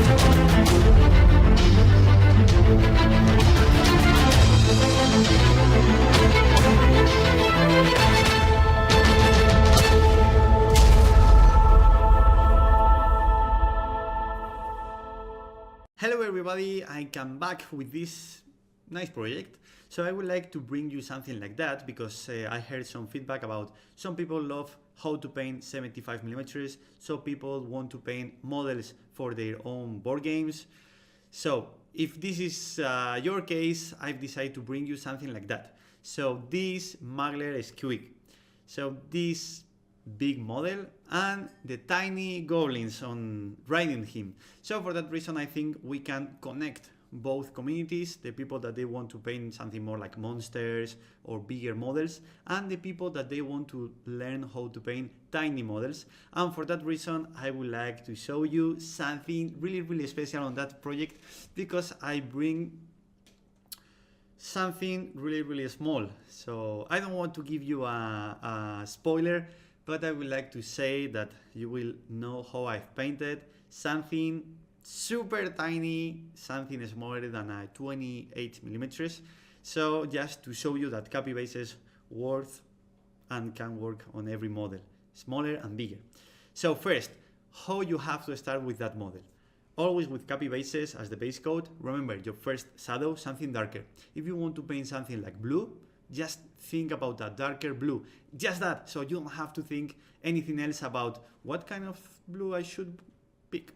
Hello everybody, I come back with this nice project. So I would like to bring you something like that because I heard some feedback about some people love how to paint 75mm, so people want to paint models for their own board games. So if this is your case, I've decided to bring you something like that. So this Mangler Squig. So this big model and the tiny goblins on riding him. So for that reason I think we can connect both communities, the people that they want to paint something more like monsters or bigger models, and the people that they want to learn how to paint tiny models. And for that reason I would like to show you something really special on that project, because I bring something really small. So I don't want to give you a spoiler, but I would like to say that you will know how I've painted something super tiny, something smaller than a 28mm. So just to show you that capibases worth and can work on every model, smaller and bigger. So first, how you have to start with that model. Always with capibases as the base coat. Remember your first shadow, something darker. If you want to paint something like blue, just think about a darker blue, just that, so you don't have to think anything else about what kind of blue I should pick,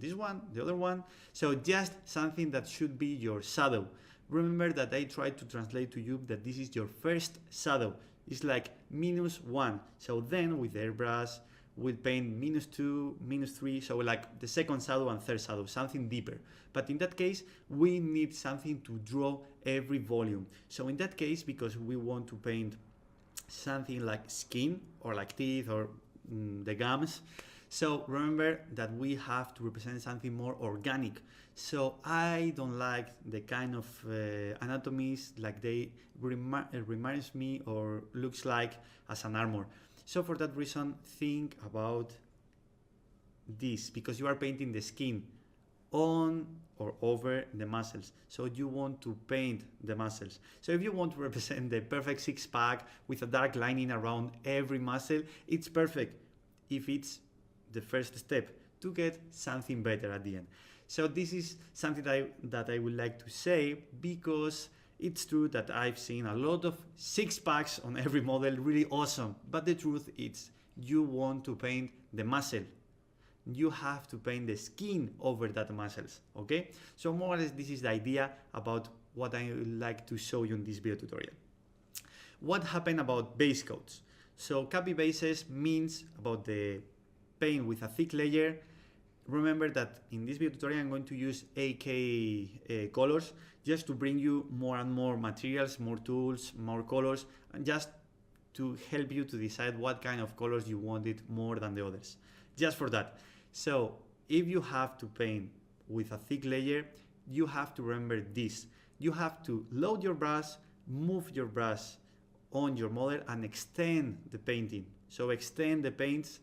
this one, the other one. So just something that should be your shadow. Remember that I tried to translate to you that this is your first shadow. It's like -1. So then with the airbrush we'll paint -2, -3, so like the second shadow and third shadow, something deeper. But in that case we need something to draw every volume. So in that case, because we want to paint something like skin or like teeth or the gums, so remember that we have to represent something more organic. So I don't like the kind of anatomies like they reminds me or looks like as an armor. So for that reason, think about this, because you are painting the skin on or over the muscles. So you want to paint the muscles. So if you want to represent the perfect six-pack with a dark lining around every muscle, it's perfect if it's the first step to get something better at the end. So this is something that I would like to say, because it's true that I've seen a lot of six-packs on every model, really awesome. But the truth is, you want to paint the muscle. You have to paint the skin over that muscles, okay? So more or less this is the idea about what I would like to show you in this video tutorial. What happened about base coats? So capibases means about the paint with a thick layer. Remember that in this video tutorial I'm going to use AK colors just to bring you more and more materials, more tools, more colors, and just to help you to decide what kind of colors you wanted more than the others. Just for that. So if you have to paint with a thick layer, you have to remember this. You have to load your brush, move your brush on your model and extend the painting. So extend the paints.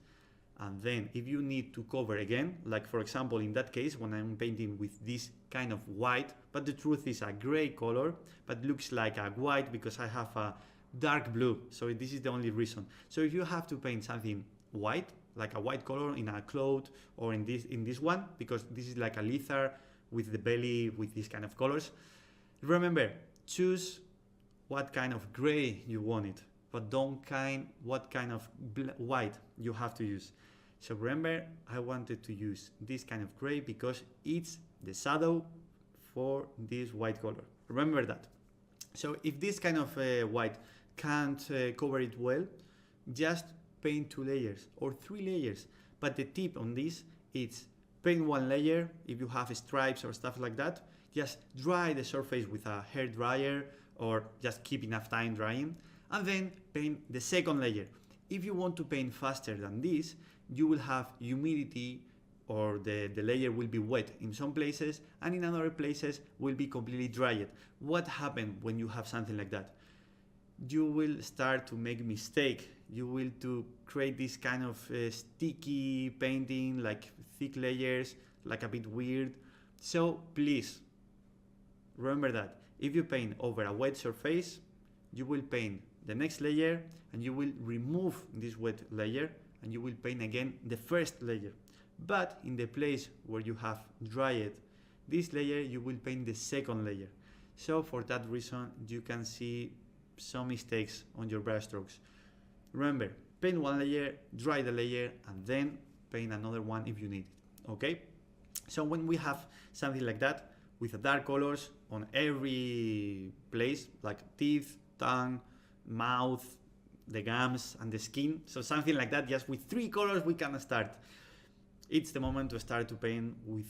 And then if you need to cover again, like for example in that case when I'm painting with this kind of white, but the truth is a gray color, but looks like a white because I have a dark blue. So this is the only reason. So if you have to paint something white, like a white color in a cloth or in this one, because this is like a leather with the belly with these kind of colors, remember, choose what kind of gray you want it, but don't what kind of white you have to use. So remember, I wanted to use this kind of gray because it's the shadow for this white color. Remember that. So if this kind of white can't cover it well, just paint 2 layers or 3 layers. But the tip on this is paint 1 layer. If you have stripes or stuff like that, just dry the surface with a hair dryer or just keep enough time drying, and then paint the second layer. If you want to paint faster than this, you will have humidity, or the layer will be wet in some places and in other places will be completely dried. What happens when you have something like that? You will start to make mistake. You will to create this kind of sticky painting, like thick layers, like a bit weird. So please remember that if you paint over a wet surface, you will paint the next layer and you will remove this wet layer and you will paint again the first layer. But in the place where you have dried this layer, you will paint the second layer. So for that reason, you can see some mistakes on your brush strokes. Remember, paint one layer, dry the layer, and then paint another one if you need it, okay? So when we have something like that, with dark colors on every place, like teeth, tongue, mouth, the gums, and the skin, so something like that, just with 3 colors we can start. It's the moment to start to paint with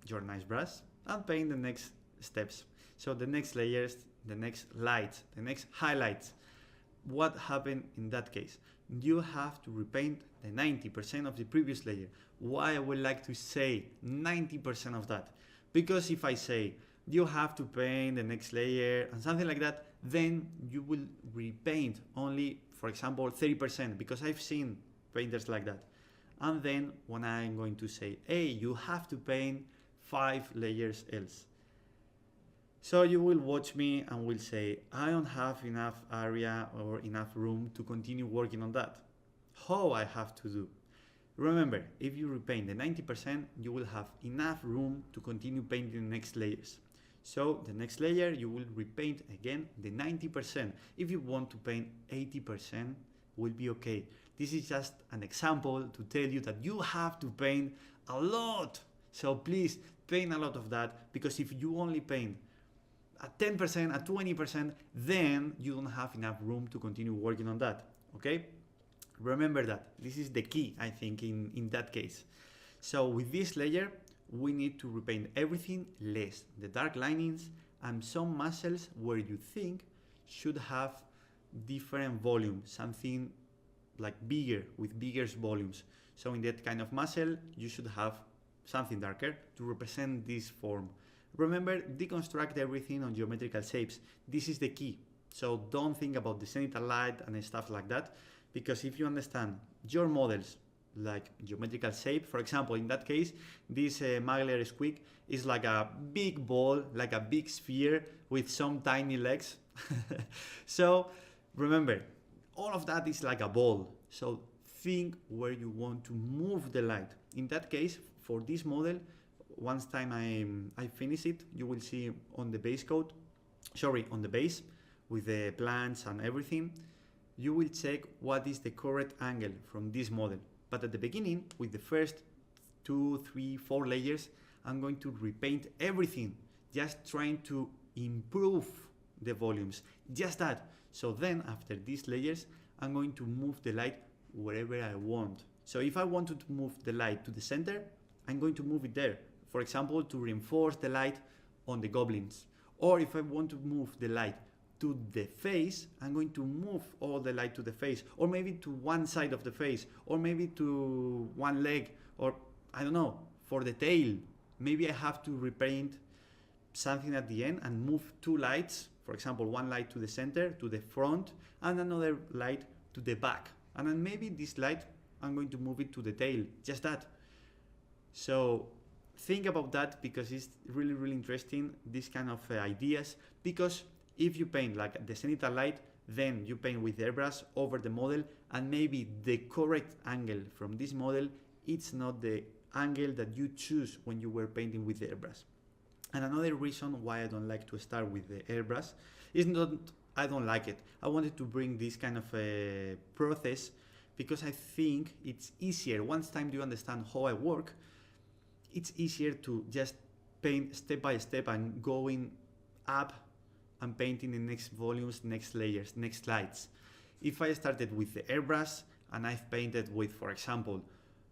your nice brush and paint the next steps. So the next layers, the next lights, the next highlights. What happened in that case? You have to repaint the 90% of the previous layer. Why I would like to say 90% of that? Because if I say you have to paint the next layer and something like that, then you will repaint only, for example, 30%, because I've seen painters like that. And then when I'm going to say, hey, you have to paint 5 layers else. So you will watch me and will say, I don't have enough area or enough room to continue working on that. How I have to do? Remember, if you repaint the 90%, you will have enough room to continue painting the next layers. So the next layer, you will repaint again the 90%. If you want to paint 80%, will be okay. This is just an example to tell you that you have to paint a lot. So please paint a lot of that, because if you only paint at 10%, at 20%, then you don't have enough room to continue working on that, okay? Remember that. This is the key, I think, in that case. So with this layer, we need to repaint everything less the dark linings and some muscles where you think should have different volume, something like bigger, with bigger volumes. So in that kind of muscle, you should have something darker to represent this form. Remember, deconstruct everything on geometrical shapes. This is the key. So don't think about the cenital light and stuff like that, because if you understand your models like geometrical shape, for example, in that case, this Mangler Squig is like a big ball, like a big sphere with some tiny legs. So remember, all of that is like a ball. So think where you want to move the light. In that case, for this model, once time I finish it, you will see on the base coat, on the base with the plants and everything, you will check what is the correct angle from this model. But at the beginning, with the first 2, 3, 4 layers, I'm going to repaint everything, just trying to improve the volumes, just that. So then after these layers, I'm going to move the light wherever I want. So if I wanted to move the light to the center, I'm going to move it there. For example, to reinforce the light on the goblins. Or if I want to move the light to the face, I'm going to move all the light to the face, or maybe to one side of the face, or maybe to one leg, or I don't know, for the tail. Maybe I have to repaint something at the end and move 2 lights, for example, one light to the center, to the front, and another light to the back. And then maybe this light, I'm going to move it to the tail, just that. So think about that, because it's really, really interesting, this kind of ideas, because if you paint like the cenital light, then you paint with airbrush over the model, and maybe the correct angle from this model, it's not the angle that you choose when you were painting with the airbrush. And another reason why I don't like to start with the airbrush is not I don't like it. I wanted to bring this kind of a process because I think it's easier. Once time you understand how I work, it's easier to just paint step by step and going up and painting the next volumes, next layers, next lights. If I started with the airbrush and I've painted with, for example,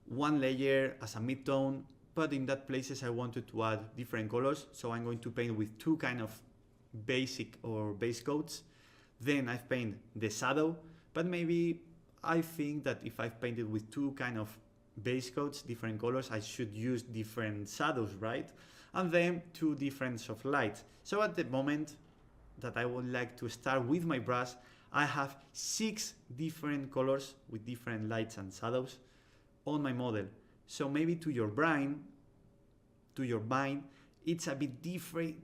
one layer as a mid-tone, but in that places I wanted to add different colors, so I'm going to paint with 2 kind of basic or base coats. Then I've painted the shadow, but maybe I think that if I've painted with 2 kind of base coats, different colors, I should use different shadows, right? And then 2 different soft lights. So at the moment that I would like to start with my brush, I have 6 different colors with different lights and shadows on my model. So maybe to your brain, it's a bit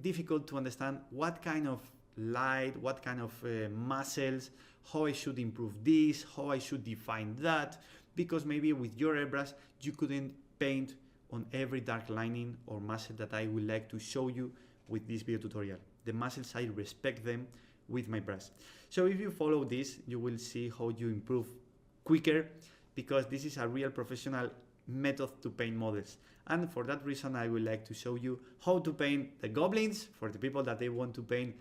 difficult to understand what kind of light, what kind of muscles, how I should improve this, how I should define that, because maybe with your airbrush you couldn't paint on every dark lining or muscle that I would like to show you with this video tutorial. The muscles, I respect them with my brush. So if you follow this, you will see how you improve quicker, because this is a real professional method to paint models. And for that reason, I would like to show you how to paint the goblins for the people that they want to paint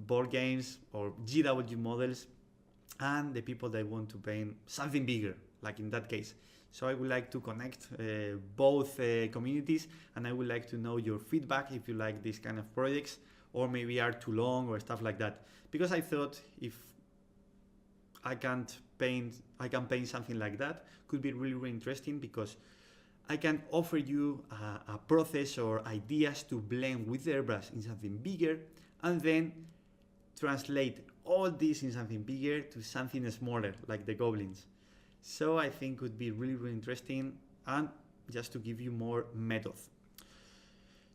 board games or GW models, and the people that want to paint something bigger, like in that case. So I would like to connect both communities, and I would like to know your feedback if you like these kind of projects, or maybe are too long or stuff like that. Because I thought if I can paint something like that, could be really, really interesting, because I can offer you a process or ideas to blend with the airbrush in something bigger, and then translate all this in something bigger to something smaller, like the goblins. So I think it would be really, really interesting, and just to give you more method.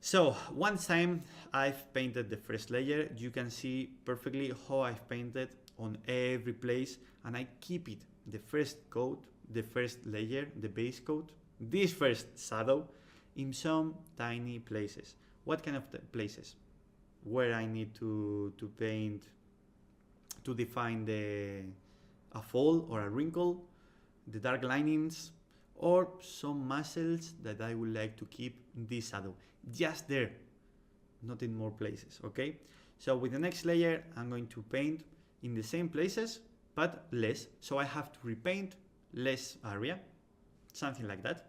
So once time I've painted the first layer, you can see perfectly how I've painted on every place, and I keep it, the first coat, the first layer, the base coat, this first shadow, in some tiny places. What kind of places? Where I need to paint to define a fold or a wrinkle, the dark linings, or some muscles that I would like to keep this shadow. Just there, not in more places, okay? So with the next layer, I'm going to paint in the same places, but less. So I have to repaint less area, something like that.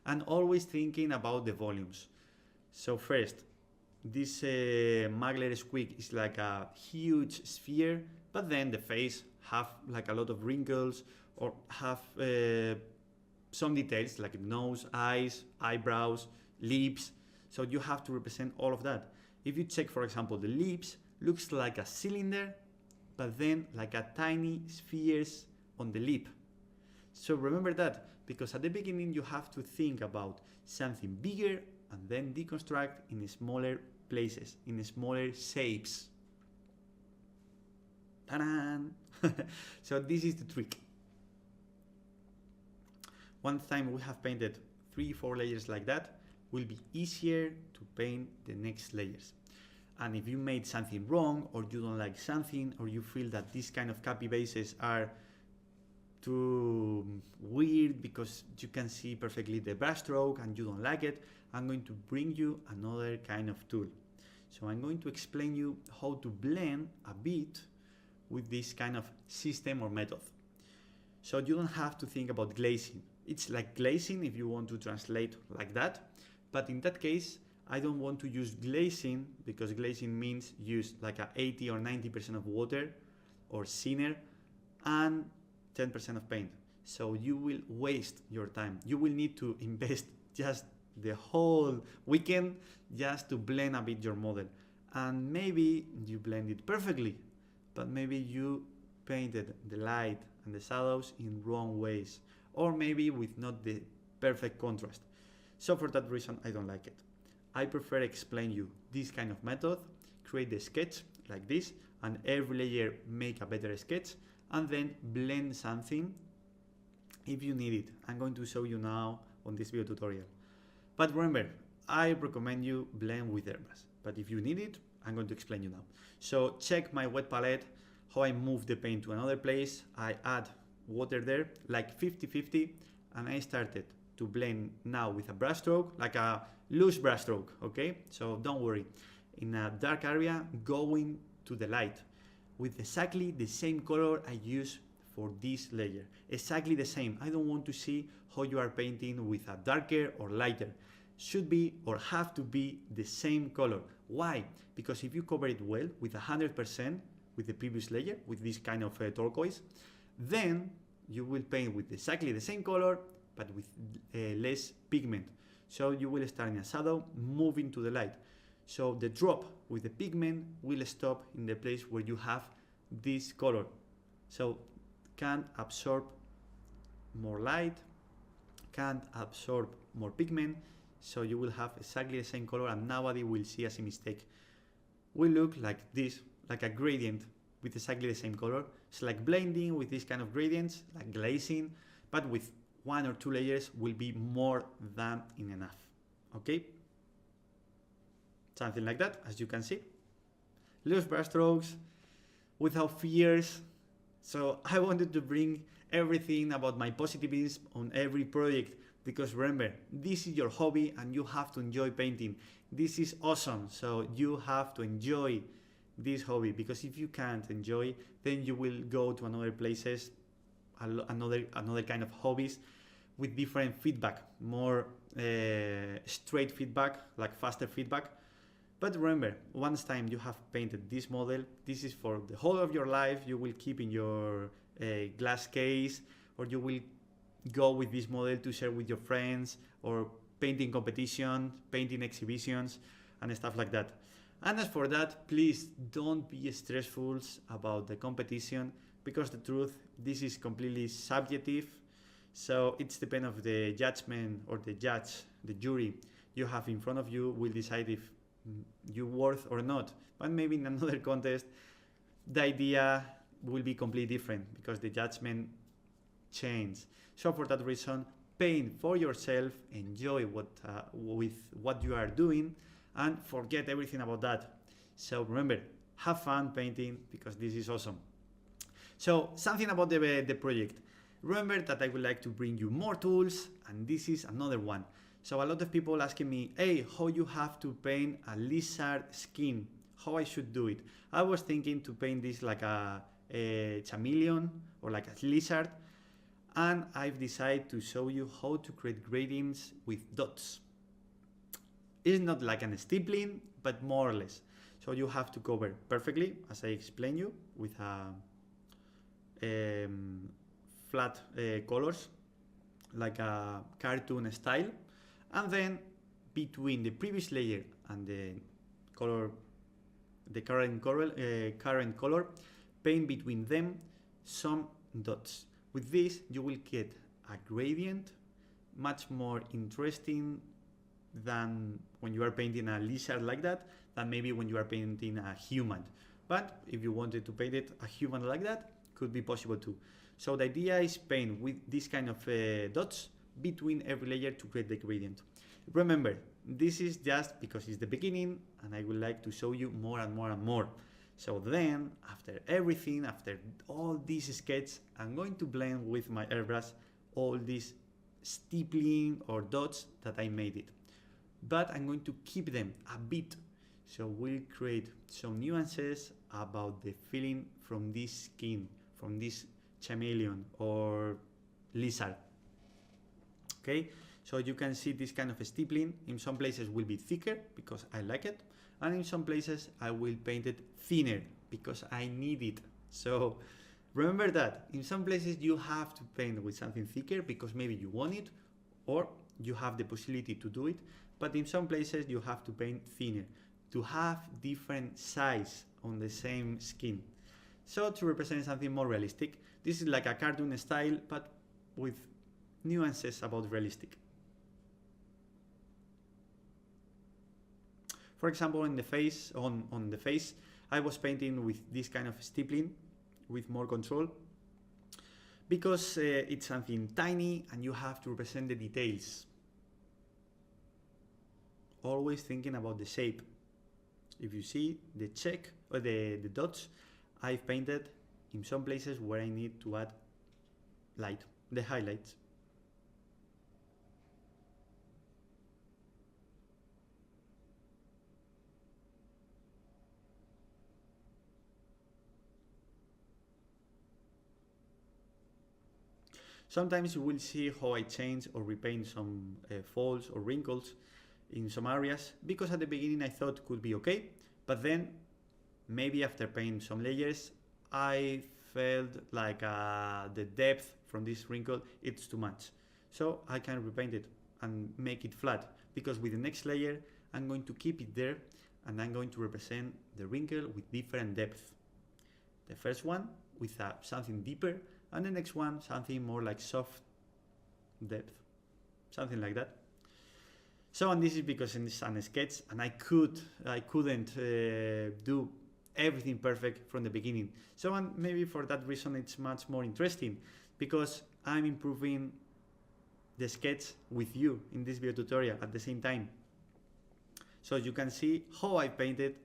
And always thinking about the volumes. So first, this Mangler Squig is like a huge sphere, but then the face have like a lot of wrinkles, or have some details like nose, eyes, eyebrows, lips. So you have to represent all of that. If you check, for example, the lips, looks like a cylinder, but then like a tiny spheres on the lip. So remember that, because at the beginning you have to think about something bigger and then deconstruct in smaller places, in smaller shapes. Ta-da! So this is the trick. One time we have painted 3-4 layers like that, will be easier to paint the next layers. And if you made something wrong, or you don't like something, or you feel that these kind of capibases are too weird because you can see perfectly the brush stroke and you don't like it, I'm going to bring you another kind of tool. So I'm going to explain you how to blend a bit with this kind of system or method. So you don't have to think about glazing. It's like glazing if you want to translate like that, but in that case I don't want to use glazing, because glazing means use like a 80 or 90% of water or thinner and 10% of paint. So you will waste your time. You will need to invest just the whole weekend just to blend a bit your model. And maybe you blend it perfectly, but maybe you painted the light and the shadows in wrong ways, or maybe with not the perfect contrast. So for that reason, I don't like it. I prefer explain you this kind of method, create the sketch like this, and every layer make a better sketch, and then blend something if you need it. I'm going to show you now on this video tutorial. But remember, I recommend you blend with airbrush, but if you need it, I'm going to explain you now. So check my wet palette, how I move the paint to another place. I add water there, like 50-50, and I started to blend now with a brush stroke, like a loose brush stroke, okay? So don't worry. In a dark area, going to the light with exactly the same color I use for this layer. Exactly the same. I don't want to see how you are painting with a darker or lighter. Should be or have to be the same color. Why? Because if you cover it well with 100% with the previous layer, with this kind of turquoise, then you will paint with exactly the same color, but with less pigment. So you will start in a shadow, moving to the light. So the drop with the pigment will stop in the place where you have this color. So can absorb more light, can't absorb more pigment, so you will have exactly the same color and nobody will see as a mistake. Will look like this, like a gradient with exactly the same color. It's like blending with this kind of gradients, like glazing, but with 1 or 2 layers will be more than enough. Okay? Something like that, as you can see. Loose brushstrokes, without fears. So I wanted to bring everything about my positivism on every project, because remember, this is your hobby and you have to enjoy painting. This is awesome, so you have to enjoy this hobby, because if you can't enjoy, then you will go to another places, another kind of hobbies with different feedback, more straight feedback, like faster feedback. But remember, once time you have painted this model, this is for the whole of your life. You will keep in your glass case, or you will go with this model to share with your friends, or painting competition, painting exhibitions, and stuff like that. And as for that, please don't be stressful about the competition, because the truth, this is completely subjective. So it's depend of the judgment, or the judge, the jury you have in front of you will decide if you worth or not. But maybe in another contest the idea will be completely different, because the judgment change. So for that reason, paint for yourself, enjoy with what you are doing, and forget everything about that. So remember, have fun painting, because this is awesome. So something about the project. Remember that I would like to bring you more tools, and this is another one. So a lot of people asking me, hey, how you have to paint a lizard skin, how I should do it. I was thinking to paint this like a chameleon or like a lizard, and I've decided to show you how to create gradients with dots. It's not like an stippling, but more or less. So you have to cover perfectly, as I explained you, with flat colors, like a cartoon style. And then between the previous layer and the color, the current color, paint between them some dots. With this, you will get a gradient much more interesting than when you are painting a lizard like that, than maybe when you are painting a human. But if you wanted to paint it a human like that, could be possible too. So the idea is paint with this kind of dots between every layer to create the gradient. Remember, this is just because it's the beginning, and I would like to show you more and more and more. So then, after everything, after all these sketches, I'm going to blend with my airbrush all these stippling or dots that I made it. But I'm going to keep them a bit, so we'll create some nuances about the feeling from this skin, from this chameleon or lizard. Okay, so you can see this kind of stippling. In some places will be thicker because I like it, and in some places I will paint it thinner because I need it. So remember that in some places you have to paint with something thicker because maybe you want it, or you have the possibility to do it, but in some places you have to paint thinner to have different size on the same skin. So to represent something more realistic, this is like a cartoon style, but with nuances about realistic. For example, in the face, on the face, I was painting with this kind of stippling with more control, because it's something tiny and you have to represent the details. Always thinking about the shape. If you see the check or the dots, I've painted in some places where I need to add light, the highlights. Sometimes you will see how I change or repaint some folds or wrinkles in some areas, because at the beginning I thought could be okay, but then maybe after painting some layers I felt like the depth from this wrinkle, it's too much. So I can repaint it and make it flat, because with the next layer I'm going to keep it there and I'm going to represent the wrinkle with different depth. The first one with something deeper, and the next one something more like soft depth. something like that. So, and this is because it's a sketch, and I couldn't do everything perfect from the beginning. So, and maybe for that reason, it's much more interesting because I'm improving the sketch with you in this video tutorial at the same time. So you can see how I painted,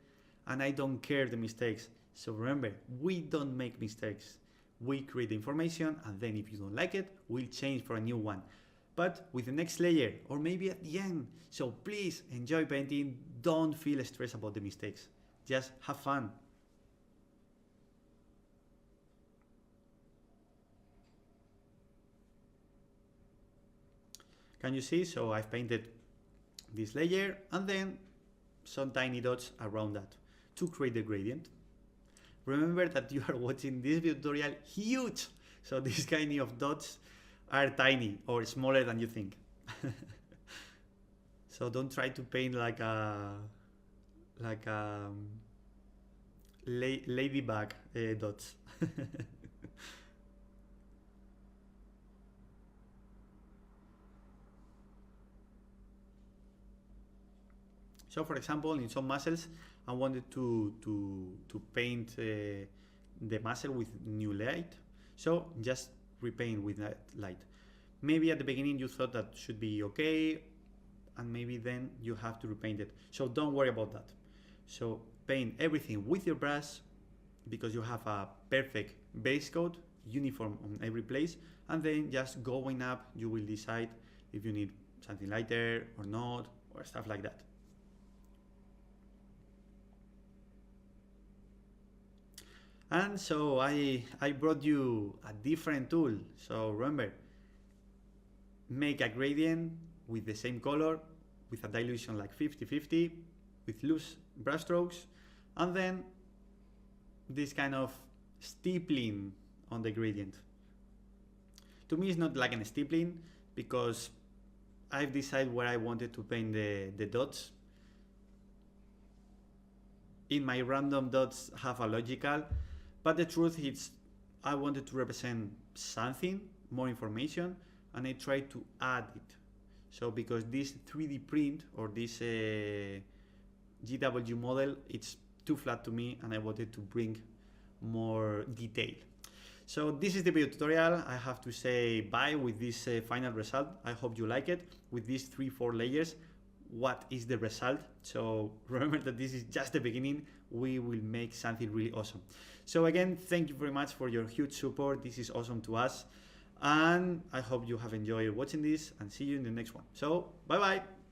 and I don't care the mistakes. So remember, we don't make mistakes. We create the information, and then if you don't like it, we'll change for a new one. But with the next layer, or maybe at the end. So please enjoy painting. Don't feel stressed about the mistakes. Just have fun. Can you see? So I've painted this layer and then some tiny dots around that to create the gradient. Remember that you are watching this video tutorial huge, so these kind of dots are tiny or smaller than you think. So don't try to paint like a ladybug dots. So for example, in some muscles, I wanted to paint the muscle with new light. So just repaint with that light. Maybe at the beginning you thought that should be okay, and maybe then you have to repaint it. So don't worry about that. So paint everything with your brush because you have a perfect base coat, uniform on every place, and then just going up, you will decide if you need something lighter or not, or stuff like that. And so I brought you a different tool. So remember, make a gradient with the same color, with a dilution like 50-50, with loose brush strokes, and then this kind of stippling on the gradient. To me, it's not like an stippling because I've decided where I wanted to paint the dots. In my random dots have a logical, but the truth is I wanted to represent something, more information, and I tried to add it. So because this 3D print or this GW model, it's too flat to me, and I wanted to bring more detail. So this is the video tutorial. I have to say bye with this final result. I hope you like it. With these 3-4 layers, what is the result? So remember that this is just the beginning. We will make something really awesome. So again, thank you very much for your huge support. This is awesome to us, and I hope you have enjoyed watching this, and see you in the next one. So bye bye.